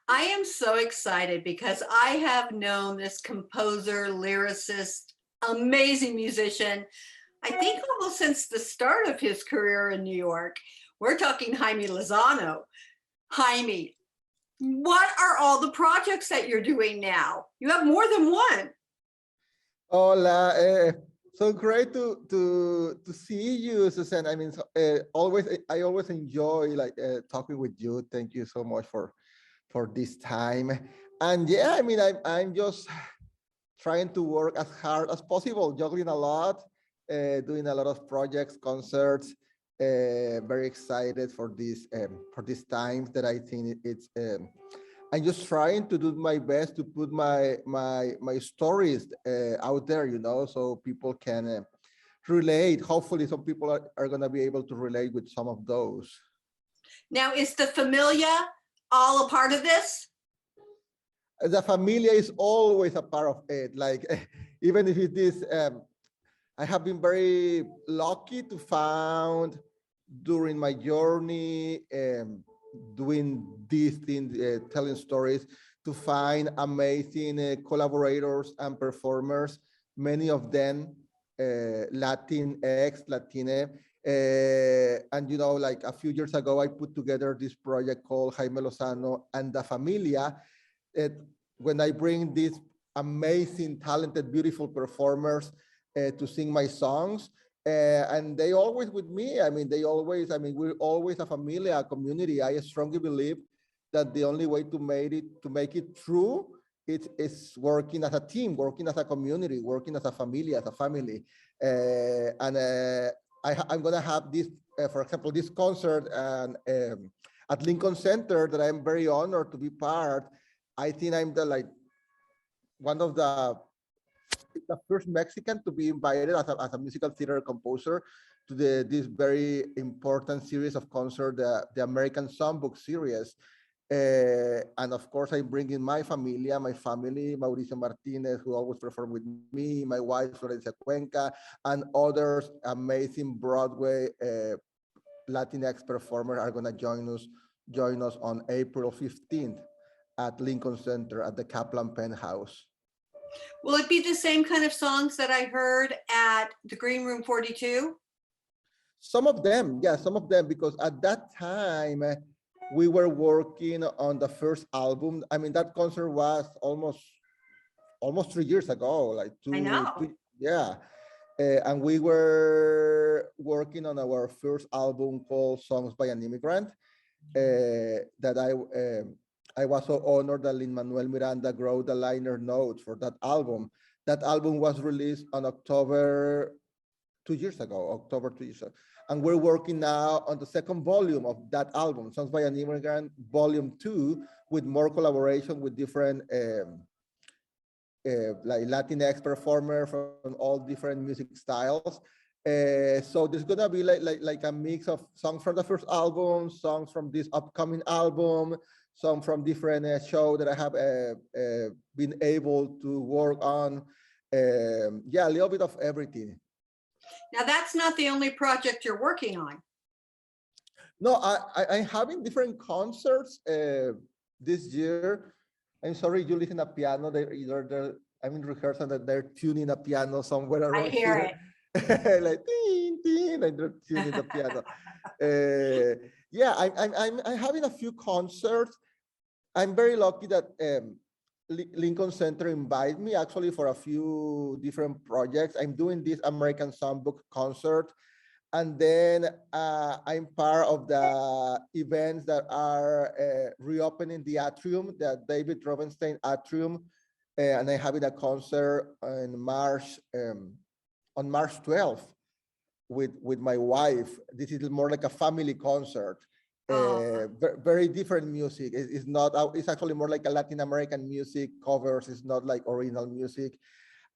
I am so excited because I have known this composer, lyricist, amazing musician, I think almost since the start of his career in New York. We're talking Jaime Lozano. Jaime, what are all the projects that you're doing now? You have more than one. Hola, so great to see you, Susan. I mean, I always enjoy talking with you. Thank you so much for this time. And yeah, I mean, I'm just trying to work as hard as possible, juggling a lot, doing a lot of projects, concerts. Very excited for this time that I think it's. I'm just trying to do my best to put my stories out there, so people can relate. Hopefully, some people are gonna be able to relate with some of those. Now, is the familia all a part of this? The familia is always a part of it. Like even if it is, I have been very lucky to found during my journey doing these things, telling stories, to find amazing collaborators and performers, many of them Latinx, Latine. And like a few years ago, I put together this project called Jaime Lozano and the Familia. When I bring these amazing, talented, beautiful performers to sing my songs, and they always with me. I mean, we're always a familia, a community. I strongly believe that the only way to make it true, it is working as a team, working as a community, working as a familia, as a family. I'm gonna have this, for example, this concert and at Lincoln Center that I'm very honored to be part. I think I'm one of the first Mexican to be invited as a musical theater composer to this very important series of concert, the American Songbook series. And of course, I bring in my family, Mauricio Martinez, who always perform with me, my wife, Florencia Cuenca, and others amazing Broadway Latinx performers are gonna join us on April 15th at Lincoln Center at the Kaplan Penthouse. Will it be the same kind of songs that I heard at the Green Room 42? Some of them, yeah, some of them, because at that time we were working on the first album. I mean, that concert was almost 3 years ago, like I know. yeah. And we were working on our first album called Songs by an Immigrant, that I was so honored that Lin-Manuel Miranda wrote the liner notes for that album. That album was released on October 2 years ago, And we're working now on the second volume of that album, Songs by an Immigrant, Volume 2, with more collaboration with different like Latinx performers from all different music styles. So there's gonna be like a mix of songs from the first album, songs from this upcoming album, some from different shows that I have been able to work on. Yeah, a little bit of everything. Now, that's not the only project you're working on. No, I'm having different concerts this year. I'm sorry, you listen to piano. I'm in rehearsal that they're tuning a piano somewhere around I hear here. Like ding, ding, and they're tuning the piano. Yeah, I'm having a few concerts. I'm very lucky that Lincoln Center invited me actually for a few different projects. I'm doing this American Songbook concert, and then I'm part of the events that are reopening the atrium, the David Rubenstein Atrium, and I'm having a concert on March 12th with my wife. This is more like a family concert. Very different music. It's not. It's actually more like a Latin American music covers. It's not like original music.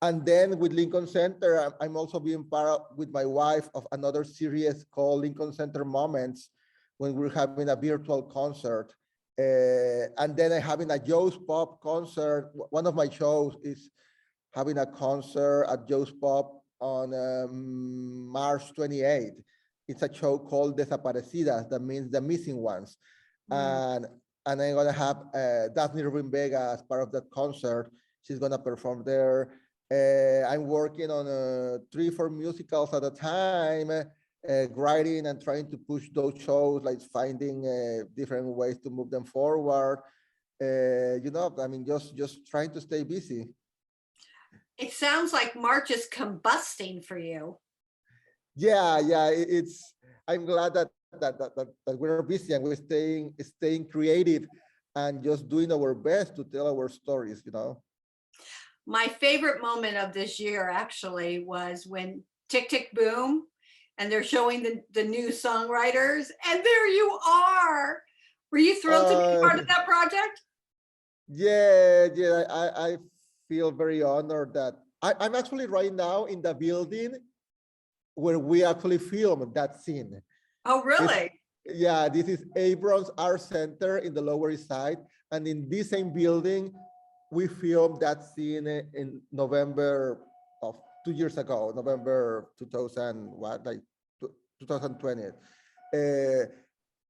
And then with Lincoln Center, I'm also being part with my wife of another series called Lincoln Center Moments, when we're having a virtual concert. And then I'm having a Joe's Pop concert. One of my shows is having a concert at Joe's Pop on March 28th. It's a show called Desaparecidas, that means the missing ones. And and I'm gonna have Daphne Rubin Vega as part of that concert. She's gonna perform there. I'm working on 3-4 musicals at a time, writing and trying to push those shows, like finding different ways to move them forward. I mean, just trying to stay busy. It sounds like March is combusting for you. Yeah, it's. I'm glad that we're busy and we're staying creative and just doing our best to tell our stories. My favorite moment of this year actually was when Tick Tick Boom and they're showing the new songwriters, and there you are. Were you thrilled to be part of that project? Yeah. I feel very honored that I'm actually right now in the building where we actually filmed that scene. Oh, really? Yeah, this is Abrams Art Center in the Lower East Side. And in this same building, we filmed that scene in November of 2 years ago, November 2000, what, like 2020.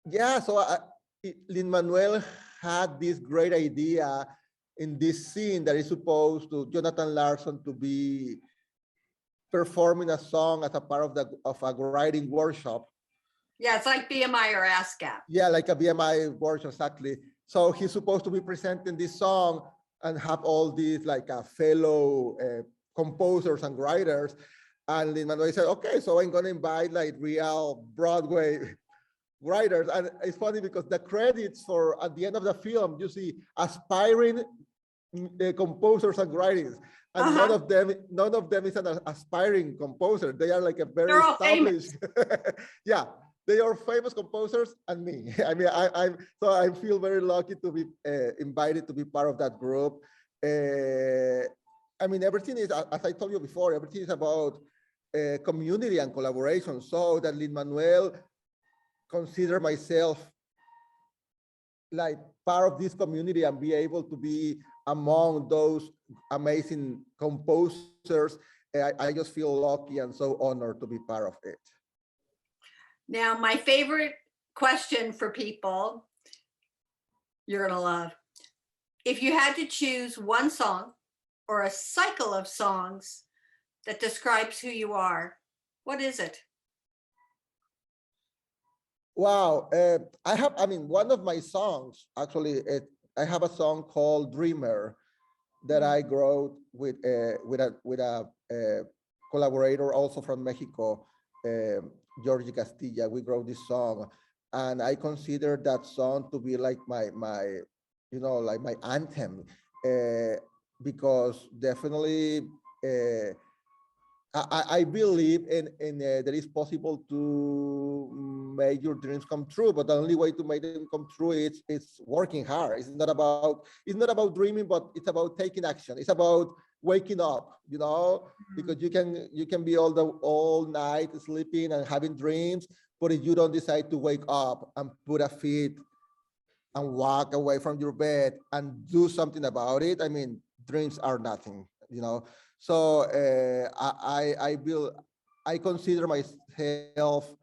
Yeah, so Lin-Manuel had this great idea in this scene that is supposed to Jonathan Larson to be performing a song as a part of a writing workshop. Yeah, it's like BMI or ASCAP. Yeah, like a BMI workshop, exactly. So he's supposed to be presenting this song and have all these like fellow composers and writers. And Lin-Manuel said, okay, so I'm gonna invite like real Broadway writers. And it's funny because the credits for at the end of the film, you see aspiring composers and writers. And none of them is an aspiring composer. They are like a very They're all established. Yeah, they are famous composers and me. I mean, so I feel very lucky to be invited to be part of that group. I mean, everything is, as I told you before, everything is about community and collaboration. So that Lin-Manuel consider myself like part of this community and be able to be among those amazing composers. I just feel lucky and so honored to be part of it. Now, my favorite question for people, you're gonna love. If you had to choose one song or a cycle of songs that describes who you are, what is it? Wow, I mean, one of my songs, actually, I have a song called Dreamer that I wrote with a collaborator also from Mexico, Georgie Castilla. We wrote this song, and I consider that song to be like my like my anthem, because definitely I believe in that it's possible to make your dreams come true, but the only way to make them come true is working hard. It's not about dreaming, but it's about taking action. It's about waking up, because you can be all night sleeping and having dreams, but if you don't decide to wake up and put a feet and walk away from your bed and do something about it, I mean, dreams are nothing. So I consider myself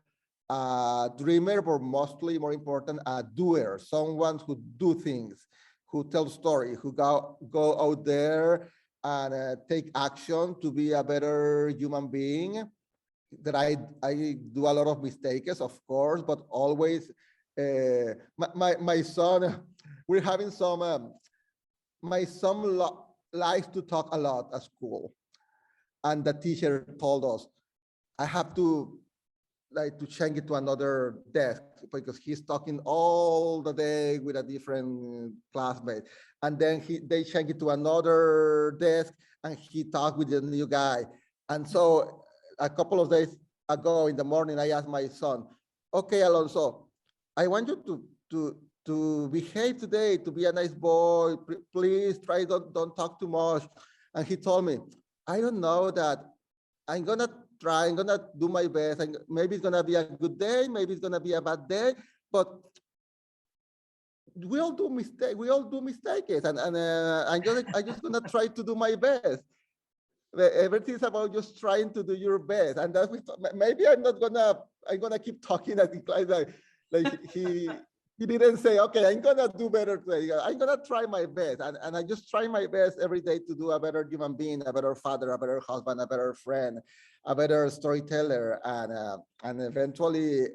a dreamer, but mostly more important, a doer, someone who do things, who tell story, who go out there and take action to be a better human being. That I do a lot of mistakes, of course, but always my son, we're having some my son likes to talk a lot at school, and the teacher told us I have to change it to another desk because he's talking all the day with a different classmate, and then they change it to another desk and he talked with the new guy. And so a couple of days ago in the morning, I asked my son, okay, Alonso, I want you to behave today, to be a nice boy. Please try, don't talk too much. And he told me, I don't know that I'm gonna try, I'm gonna do my best. And maybe it's gonna be a good day, maybe it's gonna be a bad day, but we all do mistakes. And I'm just gonna try to do my best. Everything's about just trying to do your best. And that maybe I'm gonna keep talking like he He didn't say, okay, I'm gonna do better today. I'm gonna try my best. And I just try my best every day to do a better human being, a better father, a better husband, a better friend, a better storyteller. And eventually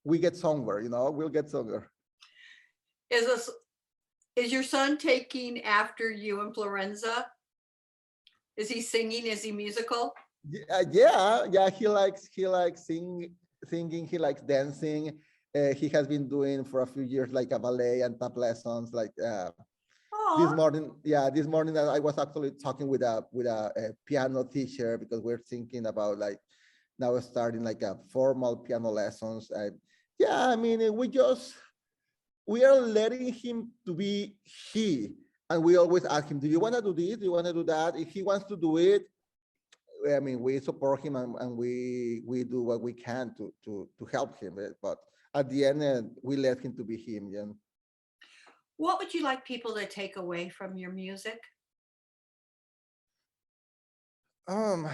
we get somewhere, we'll get somewhere. Is this, is your son taking after you and Florenza? Is he singing? Is he musical? Yeah. He likes singing. He likes dancing. He has been doing for a few years like a ballet and tap lessons. Like this Oh, morning, I was actually talking with a piano teacher because we're thinking about like now starting like a formal piano lessons. Yeah, I mean we are letting him to be he, and we always ask him, "Do you want to do this? Do you want to do that?" If he wants to do it, I mean, we support him and we do what we can to help him. But at the end, we let him to be him. Yeah. what would you like people to take away from your music? Um,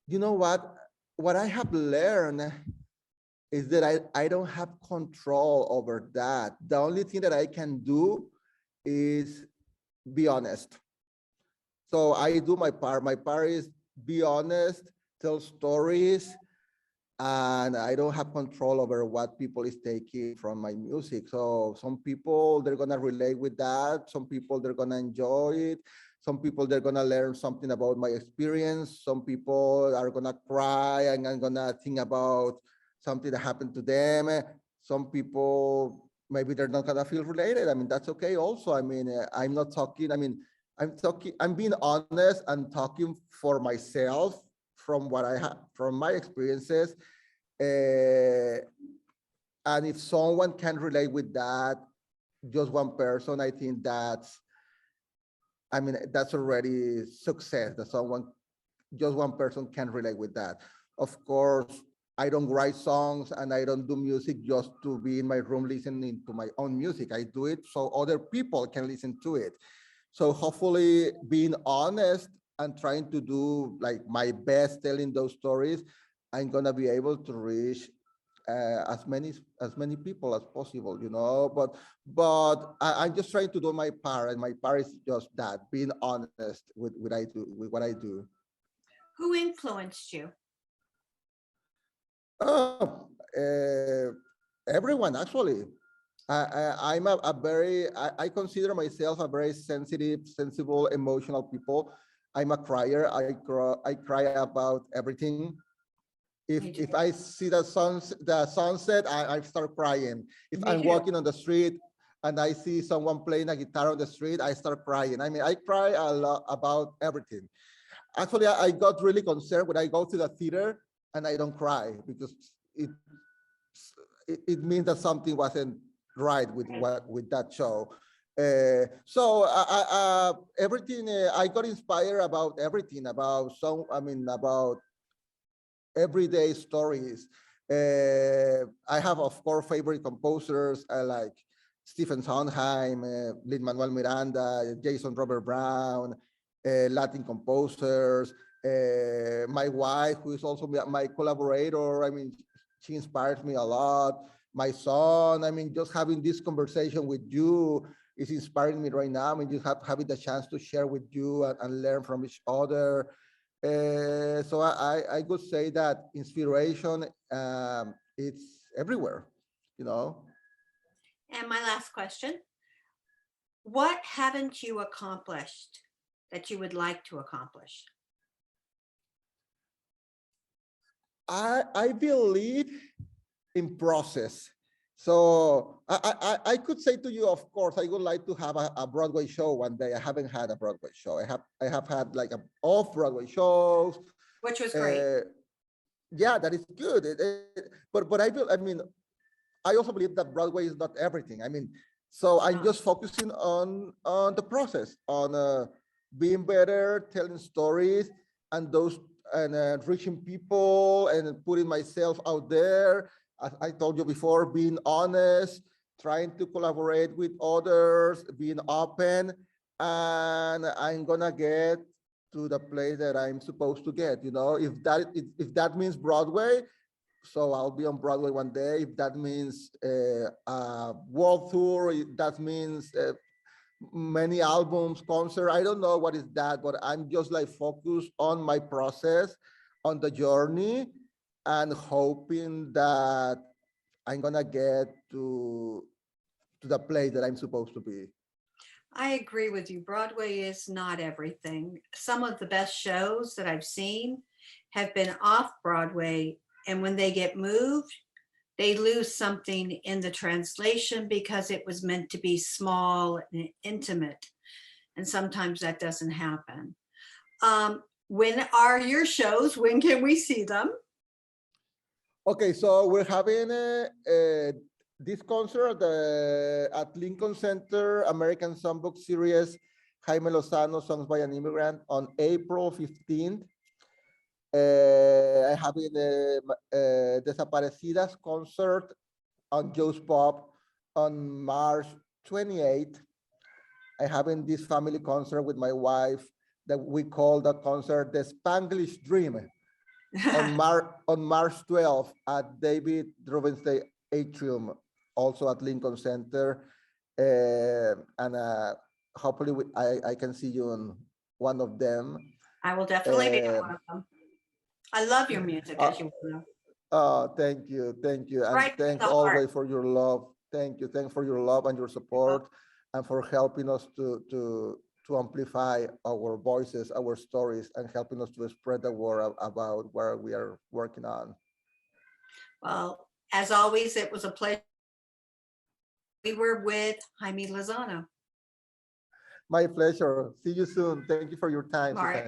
you know what? What I have learned is that I don't have control over that. The only thing that I can do is be honest. So I do my part. My part is be honest, tell stories, and I don't have control over what people is taking from my music. So some people they're gonna relate with that. Some people they're gonna enjoy it. Some people they're gonna learn something about my experience. Some people are gonna cry and I'm gonna think about something that happened to them. Some people maybe they're not gonna feel related. I mean that's okay also. I mean I'm not talking. I mean I'm talking. I'm being honest and talking for myself from what I have from my experiences. uh, and if someone can relate with that, just one person, I think that's already success. That just one person can relate with that. Of course, I don't write songs and I don't do music just to be in my room listening to my own music. I do it so other people can listen to it. So hopefully being honest and trying to do like my best telling those stories, I'm gonna be able to reach as many people as possible, I'm just trying to do my part, and my part is just that, being honest with what I do. Who influenced you? Oh, everyone actually. I'm a very, I consider myself a very sensitive, sensible, emotional people. I'm a crier. I cry about everything. If Me if too. I see the sunset, I start crying. If Me I'm too. walking on the street and I see someone playing a guitar on the street, I start crying. I mean, I cry a lot about everything. Actually, I got really concerned when I go to the theater and I don't cry because it it means that something wasn't right with that show. Everything I got inspired about everything about everyday stories. I have, of course, favorite composers like Stephen Sondheim, Lin-Manuel Miranda, Jason Robert Brown, Latin composers. My wife, who is also my collaborator, I mean, she inspires me a lot. My son, I mean, just having this conversation with you is inspiring me right now. I mean, having the chance to share with you and learn from each other. So I could say that inspiration it's everywhere, you know. And my last question, what haven't you accomplished that you would like to accomplish? I believe in process. So I could say to you, of course, I would like to have a Broadway show one day. I haven't had a Broadway show. I have had like a off Broadway shows. Which was great. Uh, yeah, that is good. But I mean, I also believe that Broadway is not everything. I mean, so I'm No. just focusing on the process, on being better, telling stories, and those and reaching people and putting myself out there. As I told you before, being honest, trying to collaborate with others, being open, and I'm gonna get to the place that I'm supposed to get. If that means Broadway, So I'll be on Broadway one day. If that means a world tour, if that means many albums, concert. I don't know what is that, but I'm just like focused on my process, on the journey, and hoping that I'm gonna get to the place that I'm supposed to be. I agree with you. Broadway is not everything. Some of the best shows that I've seen have been off Broadway, and when they get moved, they lose something in the translation because it was meant to be small and intimate. And sometimes that doesn't happen. When are your shows? When can we see them? Okay, so we're having this concert at Lincoln Center, American Songbook Series, Jaime Lozano, Songs by an Immigrant, on April 15th. I have Desaparecidas concert on Joe's Pop on March 28th. I having this family concert with my wife that we call the concert the Spanglish Dream on March 12th at David Rubenstein Atrium, also at Lincoln Center. And hopefully I can see you on one of them. I will definitely be at one of them. I love your music, as you know. Thank you, and Right to thanks the heart. always for your love. Thank you, thanks for your love and your support, and for helping us to amplify our voices, our stories, and helping us to spread the word about where we are working on. Well, as always, it was a pleasure. We were with Jaime Lozano. My pleasure. See you soon. Thank you for your time, All right. Suzanne.